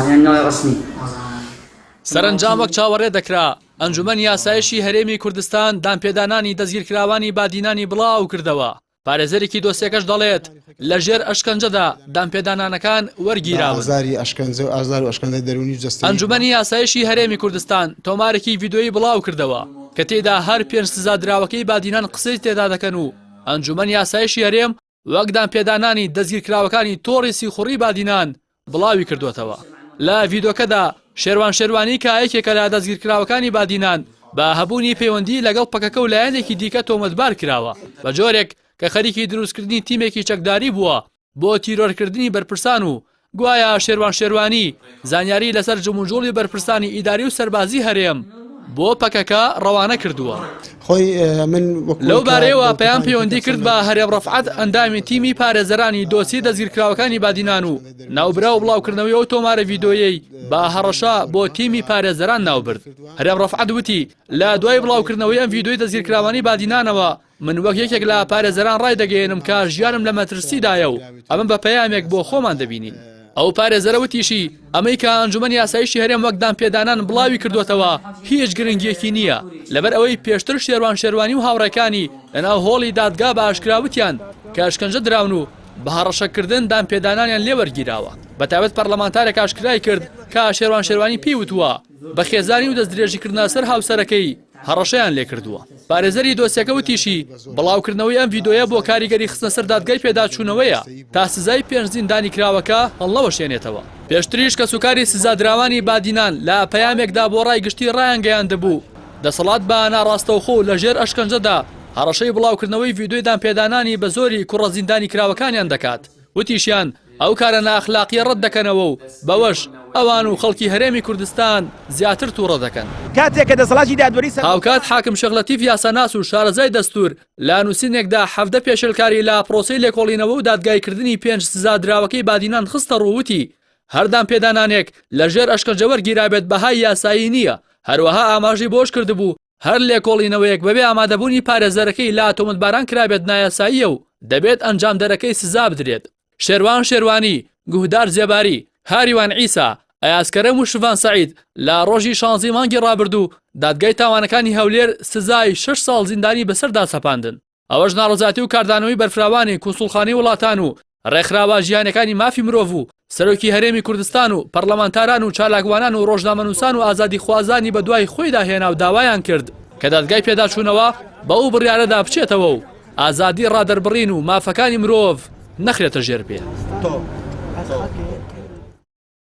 يعني نوع رسمي. سەرنجام وەک چاوەڕێ دەکرا ئەنجومەن یاسایشی هەرێمی کوردستان دامپێدانانی دەستگیرکراوانی بادینانی بڵاو کردەوە. پارێزەرێکی دۆسیەکەش دەڵێت لە ژێر ئەشکەنجەدا دامپێدانانەکان وەرگیراون. ئەنجومەنی یاسایشی هەرێمی کوردستان تۆمارێکی ڤیدۆیی بڵاو کردەوە کە تێدا هەر پێنج سزادراوەکەی بادینان قسەی تێدا دەکەن و ئەنجومەن یاسایشی هەرێم وەک دامپێدانانی دەستگیرکراوەکانی تۆڕی سیخوڕی بادینان بڵاوی کردوێتەوە. لە ڤیدۆکەدا شێروان شێروانی کە یەکێکە لە دەستگیرکراوەکانی بادینان بە هەبوونی پەیوەندی لەگەڵ پەکەکە و لایەنێکی دیکە تۆمەتبار کراوە بە جۆرێک کە خەریکی دروستکردنی تیمێکی چەکداری بووە بۆ تیرۆرکردنی بەرپرسان و گوایە شێروان شێروانی زانیاری لەسەر جموجۆڵی بەرپرسانی ئیداری و سەربازی هەرێم بۆ پەکەکە ڕەوانە کردووە. لەو بارەیەوە پەیام پەیوەندی کرد بە هەرێم ڕەفعەت ئەندامی تیمی پارێزەرانی دۆسی دەستگیرکراوەکانی بادینان و ناوبرا و بڵاوکردنەوەی ئەو تۆمارە ڤیدۆیەی بە هەڕەشە بۆ تیمی پارێزەران ناوبرد. هەرێم ڕەفعەت وتی لە دوای بڵاوکردنەوەی ئەم ڤیدۆی دەستگیرکراوانی بادینانەوە من وەک یەکێک لە پارێزەران ڕای دەگەێنم کە ژیانم لە مەترسیدایە و ئەمە بە پەیامێک بۆ خۆمان دەبینین. ئەو پارێزەرەوتیشی ئەمەی کە ئەنجومەن یاسایشی هەرێم وەک دامپێدانان بڵاوی کردوێتەوە هیچ گرنگیەکی نییە لەبەر ئەوەی پێشتر شێروان شێروانی و هاوڕێکانی لەناو هۆڵی دادگا بە ئاشکراوتیان کە ئەشکەنجە دراون و بە هەڕەشەکردن دامپێدانانیان لێوەرگیراوە. بەتابەت پەرلەمانتارێک ئاشکرای کرد کە شێروان شێروانی پێی وتووە بە خێزانی و دەستدرێژیکردنە سەر هاوسەرەکەی هەڕەشەیان لێ کردووە. پارێزەری دۆسیەکە وتیشی بڵاوکردنەوەی ئەم ڤیدۆیە بۆ کاریگەری خستنە سەر دادگای پێداچوونەوەیە تا سزای پێنج زیندانی کراوەکە هەڵنەوەشێنێتەوە. پێشتریش کە سوکاری سزادراوانی بادینان لە پەیامێکدا بۆ ڕای گشتی ڕایانگەیان دەبوو دەسەڵات بە ناڕاستەوخۆ لە ژێر ئەشکەنجەدا هەڕەشەی بڵاوکردنەوەی ڤیدۆی دامپێدانانی بە زۆری کوڕە زیندانی کراوەکانیان دەکات. وتیشیان ئەو کارە ناخلاقیە ڕەت دەکەنەوە و بەوەش ئەوان و خەڵکی هەرێمی کوردستان زیاتر تووڕە دەکەن. کاتێککە دەسەڵاتی دادوەری هاوکات حاکم شەغلەتیف یاساناس و شارەزای دەستور لە نووسینێکدا حەفدە پێشلکاری لە پرۆسەی لێکۆڵینەوە و دادگایکردنی پێنج سزادراوەکەی بادینان خستە ڕووتی هەردام پێدانانێک لە ژێر ئەشکەنجە وەرگیرابێت بەهای یاسایی نییە. هەروەها ئاماژی بۆش کردبوو هەر لێکۆڵینەوەیەک بەبێ ئامادەبوونی پارێزەرەکەی لا تۆمەتباران کرابێت نایاساییە و دەبێت ئەنجام دەرەکەی سزا بدرێت. شێروان شێروانی، گوهدار زێباری، هاریوان عیسا، ئەیاسکەرەم و شڤان سەعید لە ڕۆژی 16 مانگی ڕابردوو دادگای تاوانەکانی هەولێر سزای 6 ساڵ زیندانی بەسەردا سەپاندن. ئەوەش ناڕەزاتی و کاردانەوەی بەرفراوانی کونسوڵخانەی وڵاتان و ڕێکخراوە ژیانەکانی مافی مرۆڤ و سەرۆکی هەرێمی کوردستان و پەرلەمانتاران و چالاکوانان و ڕۆژنامەنووسان و ئازادی خوازانی بە دوای خۆیدا هێنا و داوایان کرد کە دادگای پێداچوونەوە بە ئەو بڕیارەدا بچێتەوە و ئازادی ڕادەربڕین و مافەکانی مرۆڤ نەخرێتە ژێر پێ.